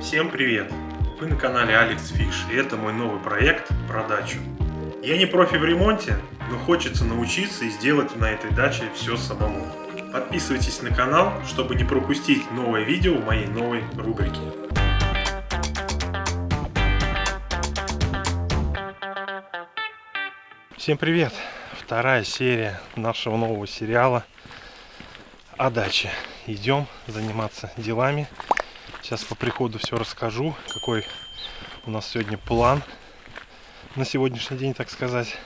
Всем привет! Вы на канале Alex Fish, и это мой новый проект про дачу. Я не профи в ремонте, но хочется научиться и сделать на этой даче все самому. Подписывайтесь на канал, чтобы не пропустить новое видео в моей новой рубрике. Всем привет! Вторая серия нашего нового сериала о даче. Идем заниматься делами. Сейчас по приходу все расскажу, какой у нас сегодня план на сегодняшний день, так сказать.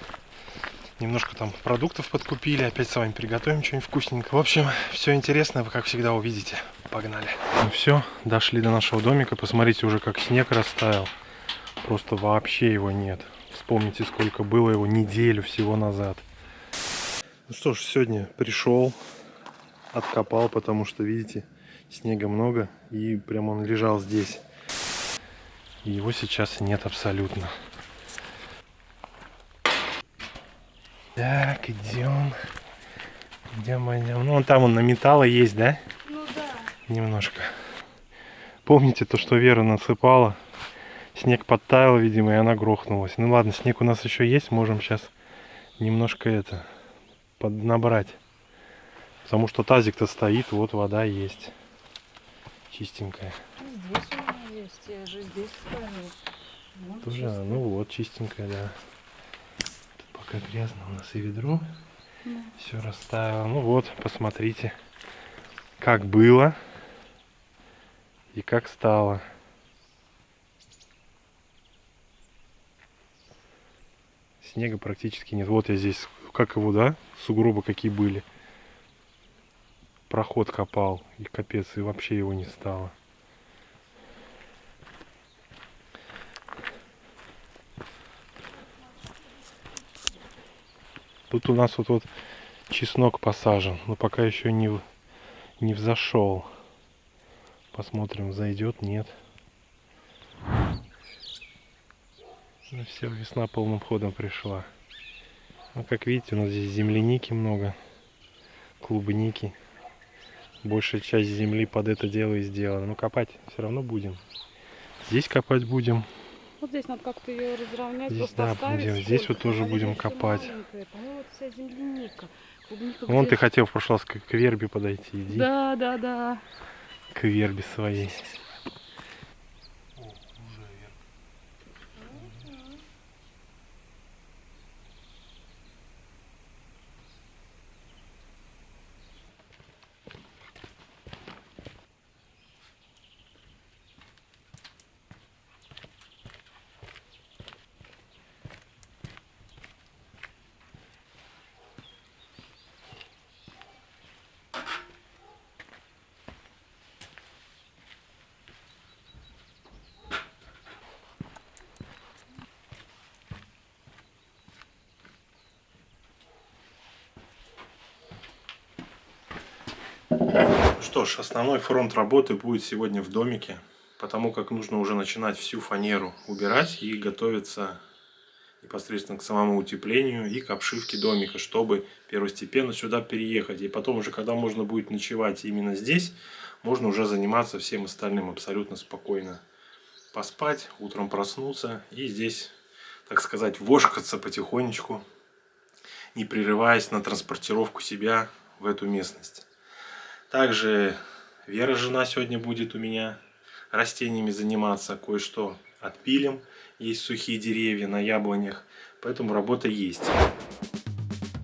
Немножко там продуктов подкупили, опять с вами приготовим что-нибудь вкусненькое. В общем, все интересно, вы как всегда увидите. Погнали. Ну все, дошли до нашего домика. Посмотрите, уже как снег растаял. Просто вообще его нет. Вспомните, сколько было его неделю всего назад. Ну что ж, сегодня пришел, откопал, потому что, видите, снега много, и прям он лежал здесь. И его сейчас нет абсолютно. Так, идем. Идем. Ну, там он на металла есть, да? Ну да. Немножко. Помните то, что Вера насыпала? Снег подтаял, видимо, и она грохнулась. Ну ладно, снег у нас еще есть, можем сейчас немножко поднабрать. Потому что тазик-то стоит, вот вода есть. Чистенькая. Здесь у меня есть, я же здесь ставлю. Вот Тоже, чисто. ну вот, чистенькая, да. Тут пока грязно у нас и ведро. Да. Все расставило. Ну вот, посмотрите, как было и как стало. Снега практически нет. Вот я здесь, как его, да, сугробы какие были. Проход копал, и капец, и вообще его не стало. Тут у нас вот чеснок посажен, но пока еще не взошел. Посмотрим, зайдет, нет. Ну все, весна полным ходом пришла. Ну, как видите, у нас здесь земляники много, клубники. Большая часть земли под это дело и сделана. Но копать все равно будем. Здесь копать будем. Вот здесь надо как-то ее разровнять, Здесь, просто да, оставить. будем. Здесь вот тоже будем Половина копать. ещё маленькая. По-моему, вот вся земляника. Клубника Вон где-то. ты хотел в прошлый раз к вербе подойти. Иди Да. к вербе своей. Что ж, основной фронт работы будет сегодня в домике, потому как нужно уже начинать всю фанеру убирать и готовиться непосредственно к самому утеплению и к обшивке домика, чтобы первостепенно сюда переехать. И потом уже, когда можно будет ночевать именно здесь, можно уже заниматься всем остальным абсолютно спокойно. Поспать, утром проснуться и здесь, так сказать, вошкаться потихонечку, не прерываясь на транспортировку себя в эту местность. Также Вера, жена, сегодня будет у меня растениями заниматься. Кое-что отпилим. Есть сухие деревья на яблонях. Поэтому работа есть.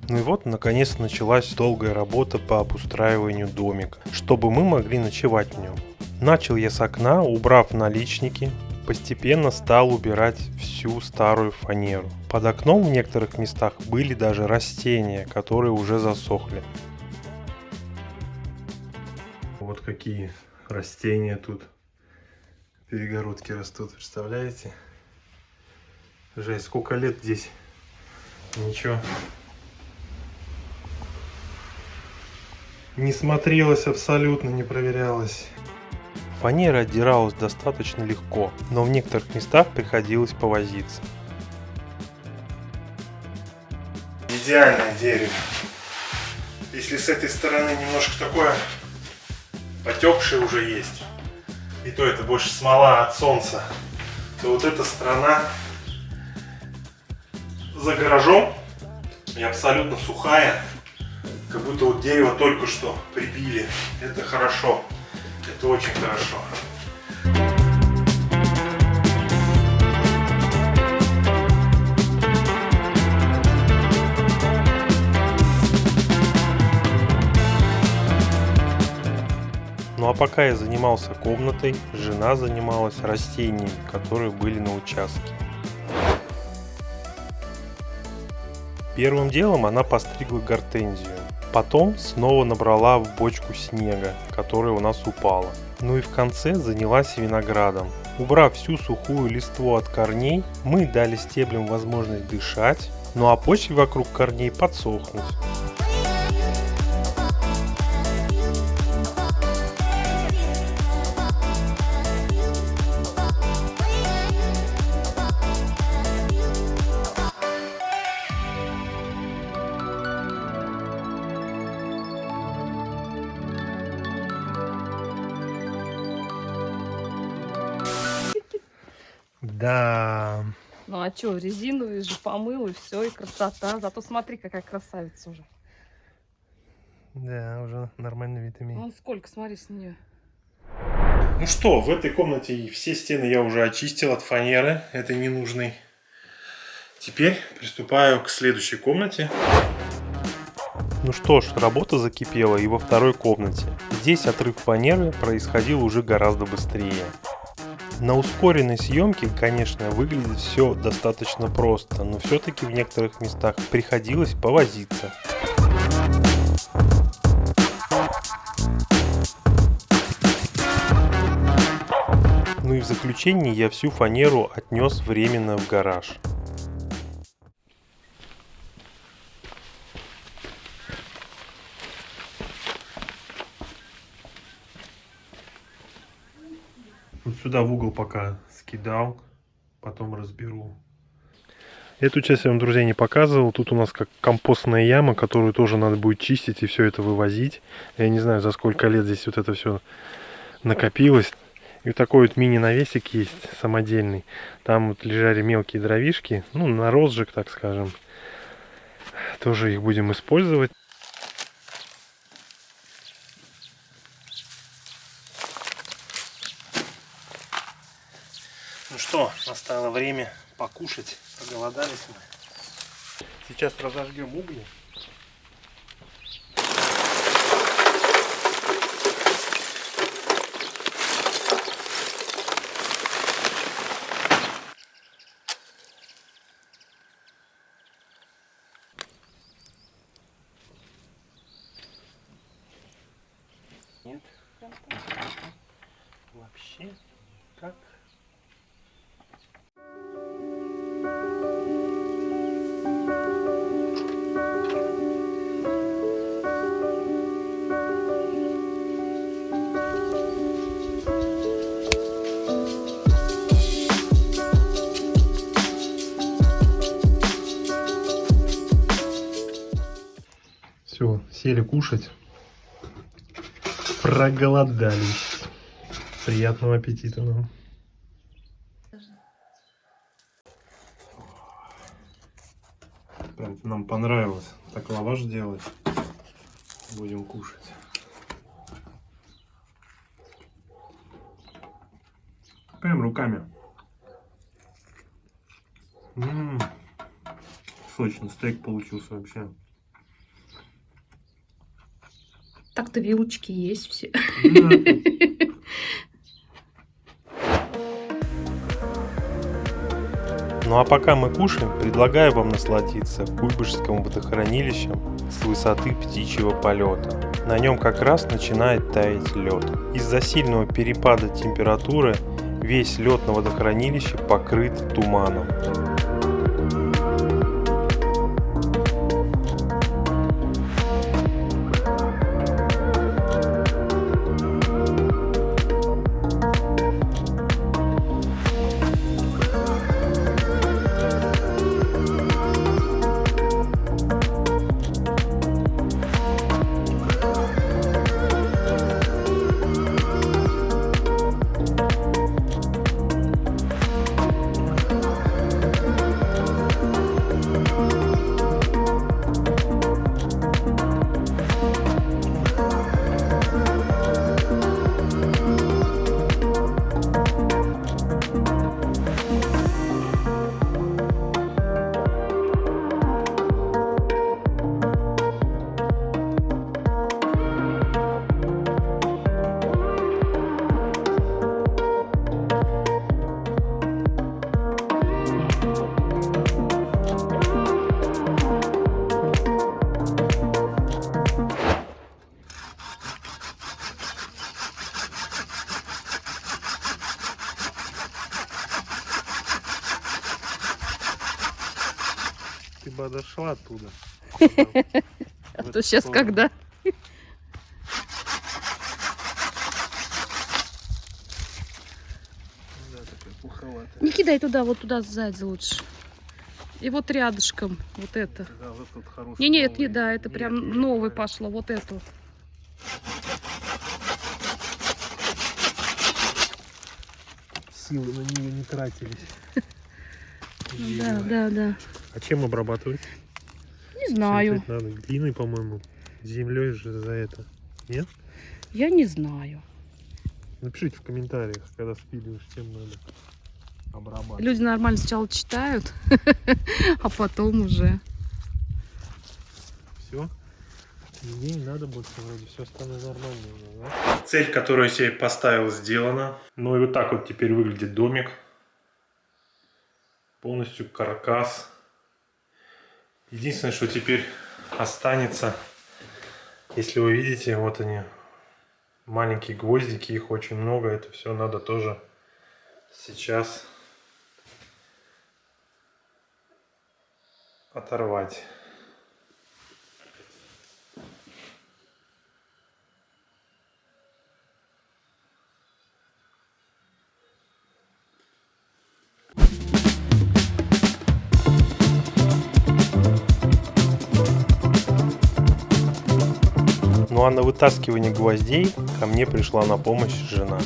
Ну и вот, наконец, началась долгая работа по обустраиванию домика, чтобы мы могли ночевать в нем. Начал я с окна, убрав наличники. Постепенно стал убирать всю старую фанеру. Под окном в некоторых местах были даже растения, которые уже засохли. Вот какие растения тут, перегородки растут, представляете? Жесть, сколько лет здесь, ничего не смотрелось абсолютно, не проверялось. Фанера отдиралась достаточно легко, но в некоторых местах приходилось повозиться. Идеальное дерево. Если с этой стороны немножко такое потекшее уже есть, и то это больше смола от солнца, то вот эта сторона за гаражом и абсолютно сухая, как будто вот дерево только что прибили. Это хорошо, это очень хорошо. Ну а пока я занимался комнатой, жена занималась растениями, которые были на участке. Первым делом она постригла гортензию, потом снова набрала в бочку снега, которая у нас упала. Ну и в конце занялась виноградом. Убрав всю сухую листву от корней, мы дали стеблям возможность дышать, ну а почве вокруг корней подсохнуть. Да. Ну а что, резиновый же помыл, и все, и красота. Зато смотри, какая красавица уже. Да, уже нормальный вид имеет. Вон сколько, смотри, с нее. Ну что, в этой комнате все стены я уже очистил от фанеры, этой ненужной. Теперь приступаю к следующей комнате. Ну что ж, работа закипела и во второй комнате. Здесь отрыв фанеры происходил уже гораздо быстрее. На ускоренной съемке, конечно, выглядит все достаточно просто, но все-таки в некоторых местах приходилось повозиться. Ну и в заключение я всю фанеру отнес временно в гараж. Вот сюда в угол пока скидал, потом разберу. Эту часть я вам, друзья, не показывал. Тут у нас как компостная яма, которую тоже надо будет чистить и все это вывозить. Я не знаю, за сколько лет здесь вот это все накопилось. И вот такой вот мини-навесик есть, самодельный. Там вот лежали мелкие дровишки, ну, на розжиг, так скажем. Тоже их будем использовать. Ну что, настало время покушать. Проголодались мы. Сейчас разожгем угли. Нет. Вообще как? Все, сели кушать. Проголодались. Приятного аппетита нам. Прям нам понравилось так лаваш делать. Будем кушать. Прям руками. Сочный стейк получился вообще. Так-то вилочки есть все. Ну а пока мы кушаем, предлагаю вам насладиться Куйбышевским водохранилищем с высоты птичьего полета. На нем как раз начинает таять лед. Из-за сильного перепада температуры весь лед на водохранилище покрыт туманом. ты бы отошла оттуда. А то сейчас когда? Да, такая пуховатая. Не кидай туда, вот туда сзади лучше. И вот рядышком вот это. Да, вот тут хороший. Не, нет, новый. не, да, это Нет, прям я не новый знаю. пошло, вот эту. Силы на нее не тратились. Да, да, да. А чем обрабатывать? Не знаю. Чем надо? Глиной, по-моему. Землей же за это. Нет? Я не знаю. Напишите в комментариях, когда спиливаешь, чем надо обрабатывать. Люди нормально сначала читают, а потом уже. Все? Мне не надо больше вроде, все остальное нормально уже, да? Цель, которую я себе поставил, сделана. Ну и вот так вот теперь выглядит домик. Полностью каркас. Единственное, что теперь останется, если вы видите, вот они, маленькие гвоздики, их очень много. Это все надо тоже сейчас оторвать. Ну а на вытаскивание гвоздей ко мне пришла на помощь жена.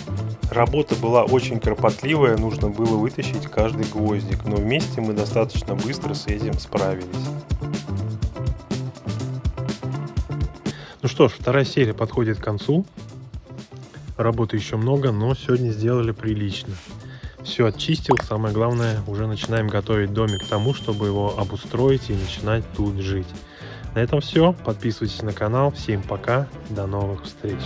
Работа была очень кропотливая, нужно было вытащить каждый гвоздик, но вместе мы достаточно быстро с этим справились. Ну что ж, вторая серия подходит к концу. Работы еще много, но сегодня сделали прилично. Все отчистил, самое главное, уже начинаем готовить домик к тому, чтобы его обустроить и начинать тут жить. На этом все. Подписывайтесь на канал. Всем пока. До новых встреч.